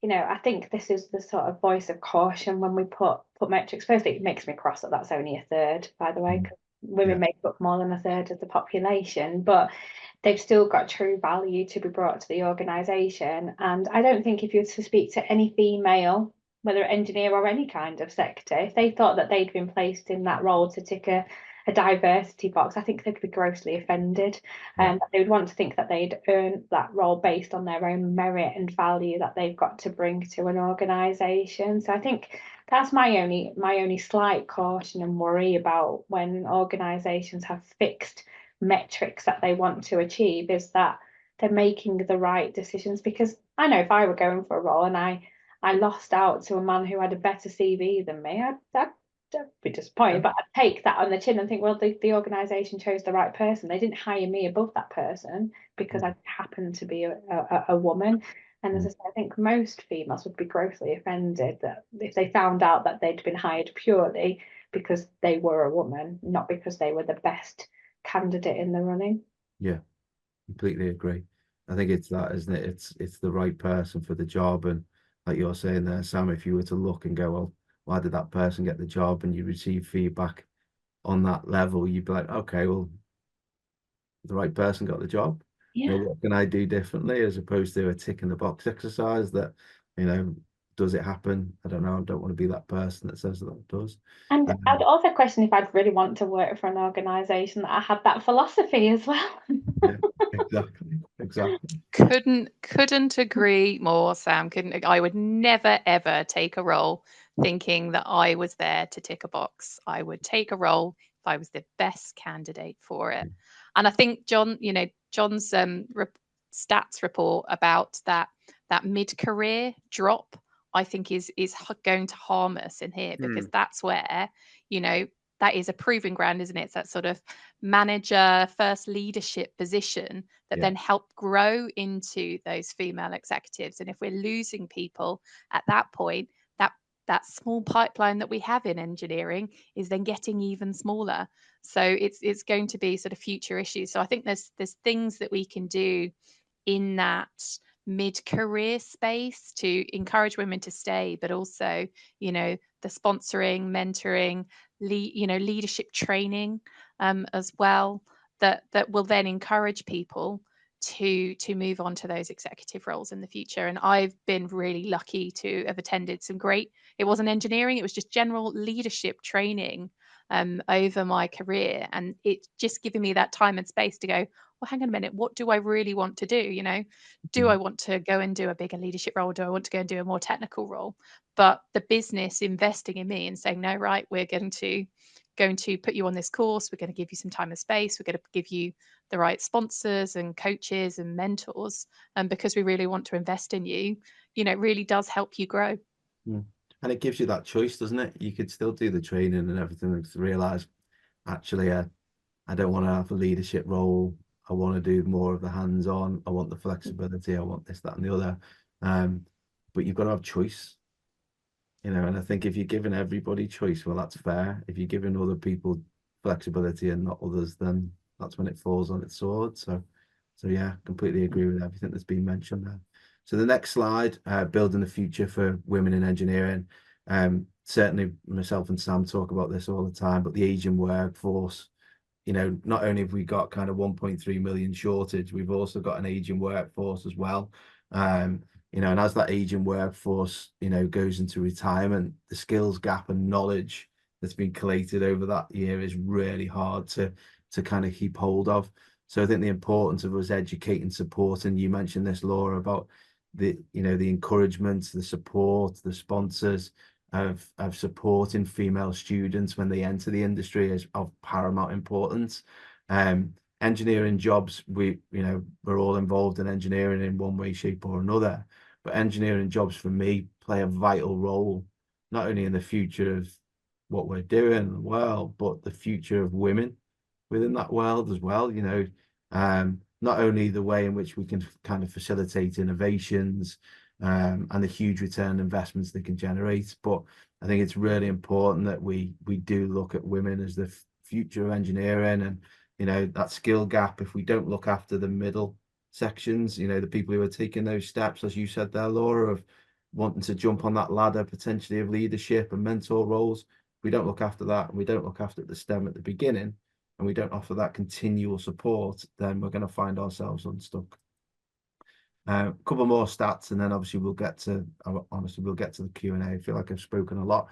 I think this is the sort of voice of caution when we put metrics. Firstly, it makes me cross that that's only a third, by the way, because women make up more than a third of the population, but they've still got true value to be brought to the organisation. And I don't think if you were to speak to any female, whether engineer or any kind of sector, if they thought that they'd been placed in that role to tick a diversity box, I think they'd be grossly offended. And they would want to think that they'd earned that role based on their own merit and value that they've got to bring to an organisation. So I think that's my only slight caution and worry about when organisations have fixed metrics that they want to achieve, is that they're making the right decisions. Because I know if I were going for a role and I lost out to a man who had a better CV than me, I'd be disappointed, but I'd take that on the chin and think, well, the organisation chose the right person. They didn't hire me above that person because I happen to be a woman. And as I said, I think most females would be grossly offended that if they found out that they'd been hired purely because they were a woman, not because they were the best candidate in the running. Yeah, completely agree. I think it's that, isn't it? It's the right person for the job. And like you're saying there, Sam, if you were to look and go, well, why did that person get the job? And you receive feedback on that level, you'd be like, okay, well, the right person got the job. Yeah. What can I do differently, as opposed to a tick in the box exercise that, does it happen? I don't know. I don't want to be that person that says that it does. And I'd also question if I'd really want to work for an organisation that I had that philosophy as well. Yeah, exactly. Couldn't agree more, Sam. I would never ever take a role thinking that I was there to tick a box. I would take a role if I was the best candidate for it. And I think John's stats report about that mid-career drop, I think is going to harm us in here, because that's where, that is a proving ground, isn't it? It's that sort of manager, first leadership position that then help grow into those female executives. And if we're losing people at that point, that small pipeline that we have in engineering is then getting even smaller. So it's going to be sort of future issues. So I think there's things that we can do in that mid-career space to encourage women to stay, but also, the sponsoring, mentoring, leadership training as well, that will then encourage people to move on to those executive roles in the future. And I've been really lucky to have attended some great, it wasn't engineering, it was just general leadership training over my career, and it's just given me that time and space to go, well, hang on a minute, what do I really want to do? Do I want to go and do a bigger leadership role? Do I want to go and do a more technical role? But the business investing in me and saying, no, right, we're going to put you on this course, we're going to give you some time and space, we're going to give you the right sponsors and coaches and mentors, and because we really want to invest in you, it really does help you grow. And it gives you that choice, doesn't it? You could still do the training and everything and realize, actually, I don't want to have a leadership role. I want to do more of the hands-on. I want the flexibility. I want this, that, and the other. But you've got to have choice, and I think if you're giving everybody choice, well, that's fair. If you're giving other people flexibility and not others, then that's when it falls on its sword. So yeah, completely agree with everything that's been mentioned there. So the next slide, building the future for women in engineering. Certainly myself and Sam talk about this all the time, but the aging workforce, not only have we got kind of 1.3 million shortage, we've also got an aging workforce as well. And as that aging workforce, goes into retirement, the skills gap and knowledge that's been collated over that year is really hard to kind of keep hold of. So I think the importance of us educating, supporting, you mentioned this, Laura, about the encouragement, the support, the sponsors of supporting female students when they enter the industry is of paramount importance. Engineering jobs, we're all involved in engineering in one way, shape or another, but engineering jobs for me play a vital role, not only in the future of what we're doing in the world, but the future of women within that world as well. Not only the way in which we can kind of facilitate innovations and the huge return investments they can generate, but I think it's really important that we do look at women as the future of engineering. And that skill gap, if we don't look after the middle sections, the people who are taking those steps, as you said there, Laura, of wanting to jump on that ladder potentially of leadership and mentor roles, if we don't look after that, and we don't look after the STEM at the beginning, and we don't offer that continual support, then we're going to find ourselves unstuck. A couple more stats, and then obviously we'll get to the Q&A. I feel like I've spoken a lot.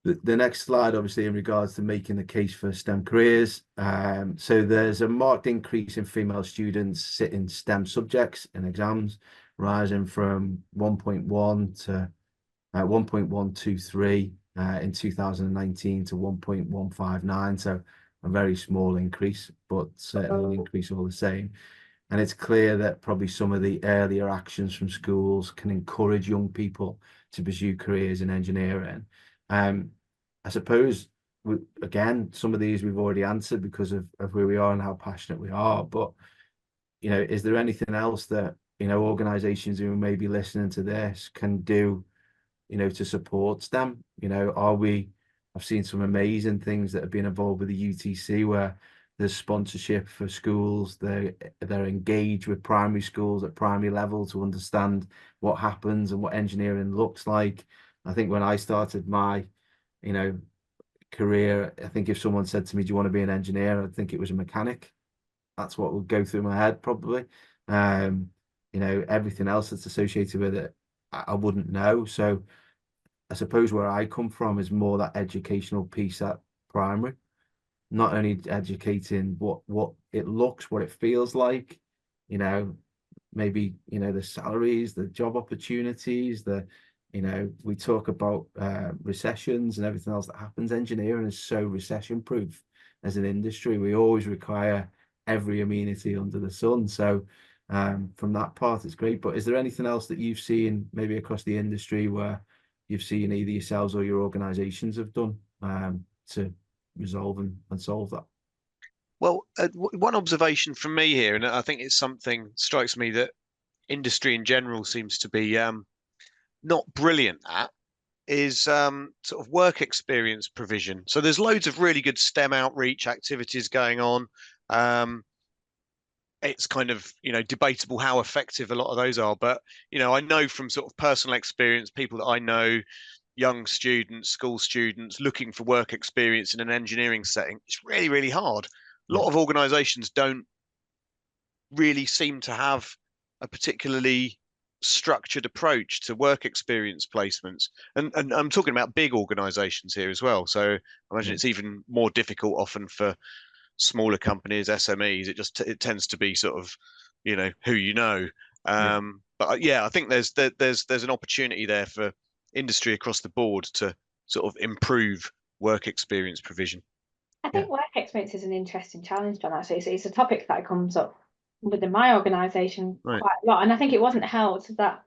The next slide, obviously, in regards to making the case for STEM careers. So there's a marked increase in female students sitting STEM subjects in exams, rising from 1.1 to 1.123 in 2019 to 1.159. So a very small increase, but certainly an increase all the same. And it's clear that probably some of the earlier actions from schools can encourage young people to pursue careers in engineering. I suppose, again, some of these we've already answered because of where we are and how passionate we are. But, is there anything else that, organizations who may be listening to this can do, to support STEM? Are we I've seen some amazing things that have been involved with the UTC, where there's sponsorship for schools. They're engaged with primary schools at primary level to understand what happens and what engineering looks like. I think when I started my, career, I think if someone said to me, "Do you want to be an engineer?" I'd think it was a mechanic. That's what would go through my head probably. Everything else that's associated with it, I wouldn't know. So I suppose where I come from is more that educational piece at primary, not only educating what it looks, what it feels like, maybe, the salaries, the job opportunities, we talk about recessions and everything else that happens. Engineering is so recession proof as an industry. We always require every amenity under the sun. So from that part, it's great. But is there anything else that you've seen maybe across the industry where you've seen either yourselves or your organizations have done to resolve and solve that? Well, one observation from me here, and I think it's something strikes me that industry in general seems to be not brilliant at, is sort of work experience provision. So there's loads of really good STEM outreach activities going on. It's kind of, debatable how effective a lot of those are. But, I know from sort of personal experience, people that I know, young students, school students looking for work experience in an engineering setting, it's really, really hard. A lot of organizations don't really seem to have a particularly structured approach to work experience placements. And I'm talking about big organizations here as well. So I imagine it's even more difficult often for smaller companies, SMEs. It tends to be sort of, who you know. But yeah, I think there's an opportunity there for industry across the board to sort of improve work experience provision. I think work experience is an interesting challenge, John. Actually, it's a topic that comes up within my organisation quite a lot, and I think it wasn't held that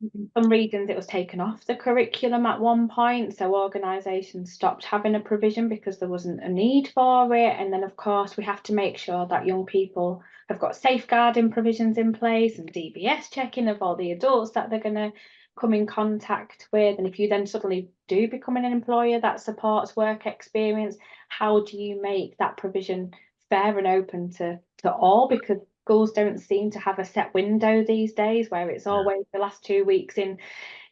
in some regions it was taken off the curriculum at one point, so organisations stopped having a provision because there wasn't a need for it. And then of course we have to make sure that young people have got safeguarding provisions in place and DBS checking of all the adults that they're going to come in contact with. And if you then suddenly do become an employer that supports work experience, how do you make that provision fair and open to all? Because schools don't seem to have a set window these days where it's always the last 2 weeks in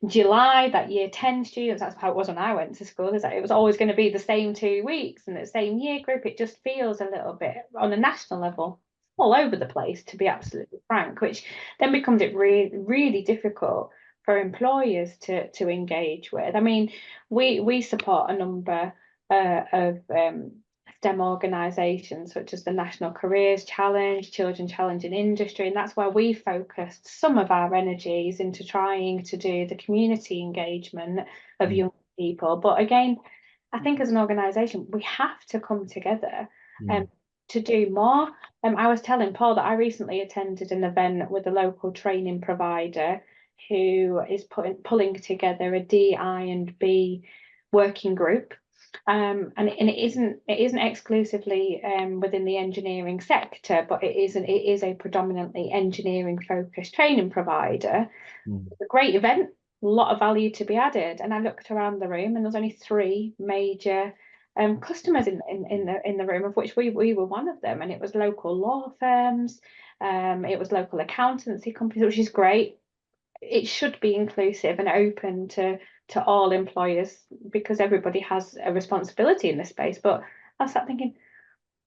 July that year 10 students. That's how it was when I went to school, is that it was always going to be the same 2 weeks and the same year group. It just feels a little bit on a national level all over the place, to be absolutely frank, which then becomes it really, really difficult for employers to engage with. I mean, we support a number of STEM organisations such as the National Careers Challenge, Children Challenge in Industry, and that's where we focused some of our energies into trying to do the community engagement of young people. But again, I think as an organisation, we have to come together to do more. I was telling Paul that I recently attended an event with a local training provider who is pulling together a DI&B working group. And it isn't exclusively within the engineering sector, but it is a predominantly engineering focused training provider. It's a great event, a lot of value to be added. And I looked around the room and there's only 3 major customers in the room, of which we were one of them. And it was local law firms, it was local accountancy companies, which is great. It should be inclusive and open to all employers because everybody has a responsibility in this space. But I sat thinking,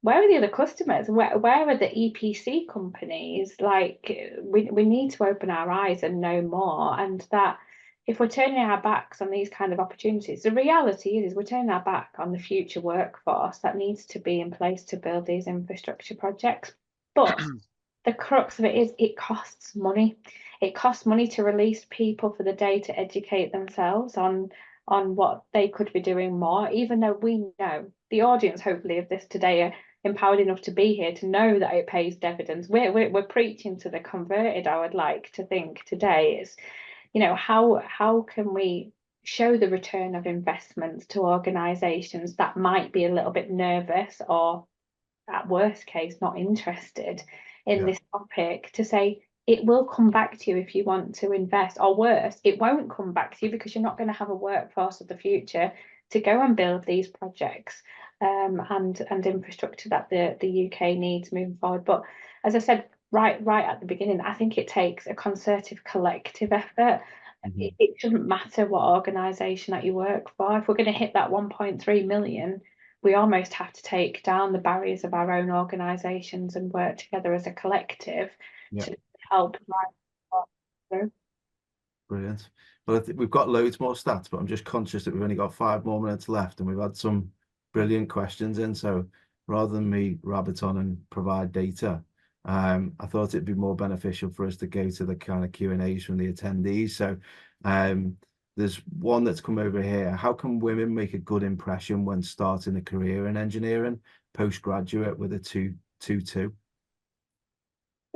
where are the other customers? Where are the EPC companies? Like, we need to open our eyes and know more. And that if we're turning our backs on these kind of opportunities, the reality is we're turning our back on the future workforce that needs to be in place to build these infrastructure projects. But the crux of it is it costs money. It costs money to release people for the day to educate themselves on what they could be doing more, even though we know the audience, hopefully, of this today are empowered enough to be here to know that it pays dividends. We're preaching to the converted, I would like to think today, is, how can we show the return of investments to organisations that might be a little bit nervous or, at worst case, not interested in this topic, to say it will come back to you if you want to invest, or worse, it won't come back to you because you're not going to have a workforce of the future to go and build these projects and infrastructure that the UK needs moving forward. But as I said right at the beginning, I think it takes a concerted collective effort. It shouldn't matter what organisation that you work for. If we're going to hit that 1.3 million, we almost have to take down the barriers of our own organisations and work together as a collective to help drive through. Brilliant. Well, we've got loads more stats, but I'm just conscious that we've only got 5 more minutes left, and we've had some brilliant questions in. So rather than me rabbit on and provide data, I thought it'd be more beneficial for us to go to the kind of Q&As from the attendees. So there's one that's come over here. How can women make a good impression when starting a career in engineering, postgraduate with a 2-2?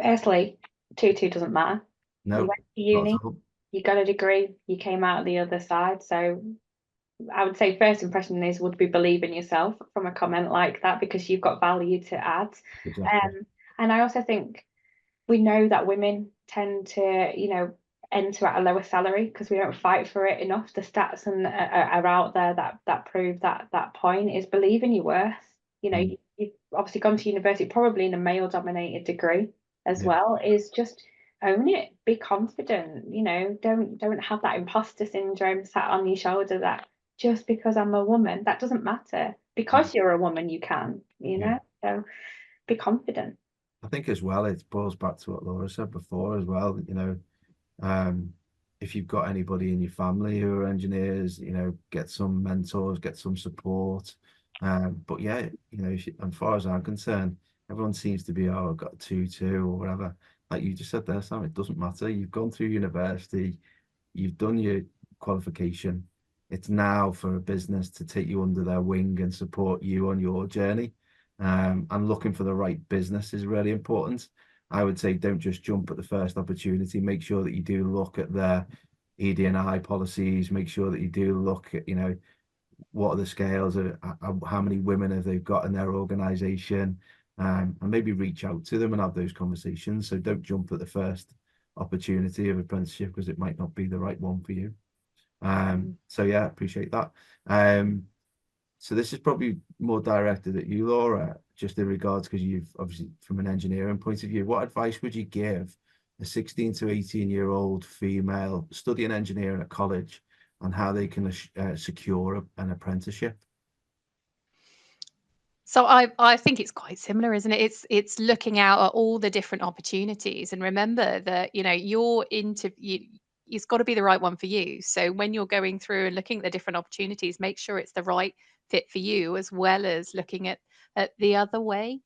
Firstly, 2-2 doesn't matter. No, you went to uni, not at all. you got a degree, you came out the other side. So I would say first impression would be believe in yourself from a comment like that, because you've got value to add. Exactly. And I also think we know that women tend to, enter at a lower salary because we don't fight for it enough. The stats are out there that prove that point is believe in your worth. You've obviously gone to university, probably in a male-dominated degree as well. Is just own it, be confident. Don't have that imposter syndrome sat on your shoulder that just because I'm a woman, that doesn't matter. Because you're a woman, you can. So be confident. I think as well, it boils back to what Laura said before as well. If you've got anybody in your family who are engineers, get some mentors, get some support. But yeah, as far as I'm concerned, everyone seems to be, I've got a 2-2 or whatever. Like you just said there, Sam, it doesn't matter. You've gone through university, you've done your qualification. It's now for a business to take you under their wing and support you on your journey. And looking for the right business is really important. I would say don't just jump at the first opportunity. Make sure that you do look at their ED&I policies. Make sure that you do look at, what are the scales of how many women have they got in their organization, and maybe reach out to them and have those conversations. So don't jump at the first opportunity of apprenticeship because it might not be the right one for you. So yeah, appreciate that. So this is probably more directed at you, Laura, just in regards, because you've obviously from an engineering point of view, what advice would you give a 16 to 18-year-old female studying engineering at college on how they can secure an apprenticeship? So I think it's quite similar, isn't it? It's looking out at all the different opportunities, and remember that your interview, it's got to be the right one for you. So when you're going through and looking at the different opportunities, make sure it's the right fit for you, as well as looking at the other way.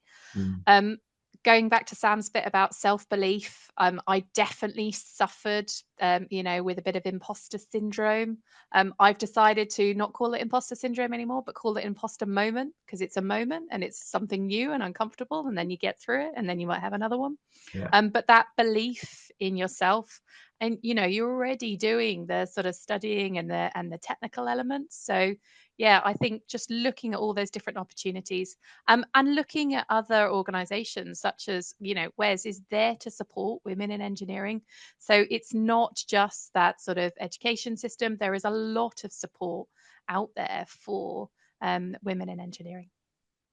Going back to Sam's bit about self-belief, I definitely suffered, with a bit of imposter syndrome. I've decided to not call it imposter syndrome anymore, but call it imposter moment, because it's a moment and it's something new and uncomfortable, and then you get through it, and then you might have another one. But that belief in yourself, and you're already doing the sort of studying and the technical elements. So yeah, I think just looking at all those different opportunities, and looking at other organizations such as, WES is there to support women in engineering. So it's not just that sort of education system. There is a lot of support out there for women in engineering.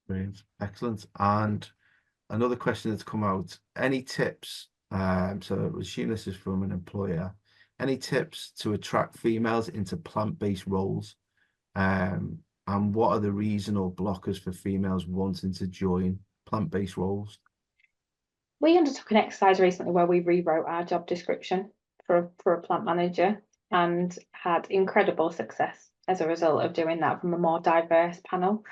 Brilliant. Excellent. And another question that's come out, any tips? So I assume this is from an employer. Any tips to attract females into plant-based roles? And what are the reasonable blockers for females wanting to join plant-based roles? We undertook an exercise recently where we rewrote our job description for a plant manager and had incredible success as a result of doing that from a more diverse panel.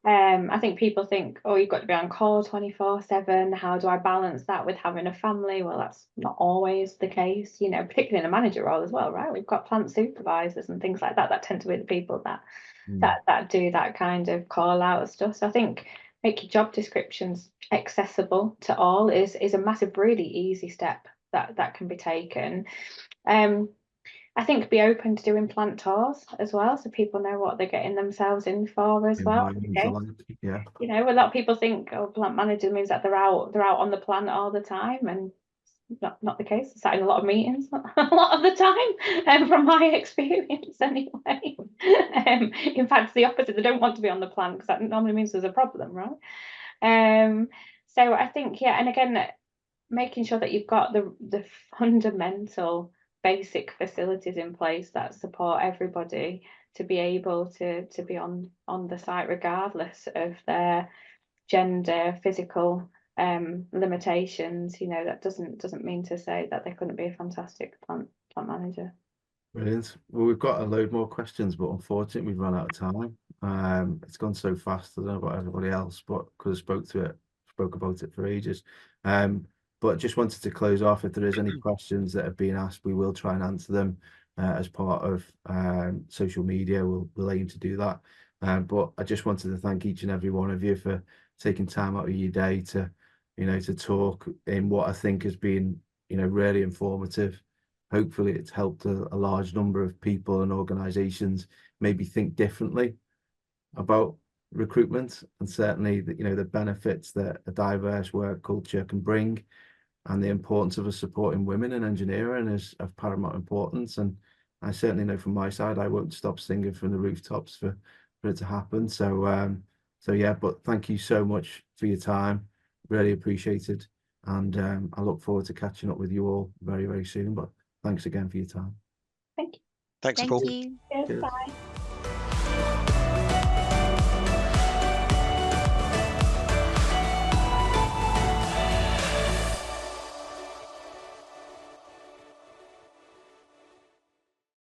I think people think, oh, you've got to be on call 24/7. How do I balance that with having a family? Well, that's not always the case, particularly in a manager role as well, right? We've got plant supervisors and things like that tend to be the people that do that kind of call out stuff. So I think make your job descriptions accessible to all is a massive, really easy step that can be taken. I think be open to doing plant tours as well, so people know what they're getting themselves in for as well. Yeah. A lot of people think, oh, plant manager means that they're out on the plant all the time, and not the case. I sat in a lot of meetings a lot of the time, from my experience anyway. In fact, it's the opposite. They don't want to be on the plan because that normally means there's a problem, right? So I think, yeah, and again, making sure that you've got the fundamental basic facilities in place that support everybody to be able to be on the site regardless of their gender, physical limitations. You know, that doesn't mean to say that they couldn't be a fantastic plant manager. Brilliant. Well, we've got a load more questions, but unfortunately we've run out of time. It's gone so fast. I don't know about everybody else, but because I spoke about it for ages. But just wanted to close off. If there is any questions that have been asked, we will try and answer them as part of social media. We'll aim to do that. But I just wanted to thank each and every one of you for taking time out of your day to, to talk in what I think has been, really informative. Hopefully it's helped a large number of people and organizations maybe think differently about recruitment, and certainly the benefits that a diverse work culture can bring, and the importance of us supporting women in engineering is of paramount importance. And I certainly know from my side, I won't stop singing from the rooftops for it to happen. So yeah, but thank you so much for your time. Really appreciated. And I look forward to catching up with you all very, very soon. But thanks again for your time. Thank you. Thanks, Thank Paul. you. Cheers, Cheers. bye.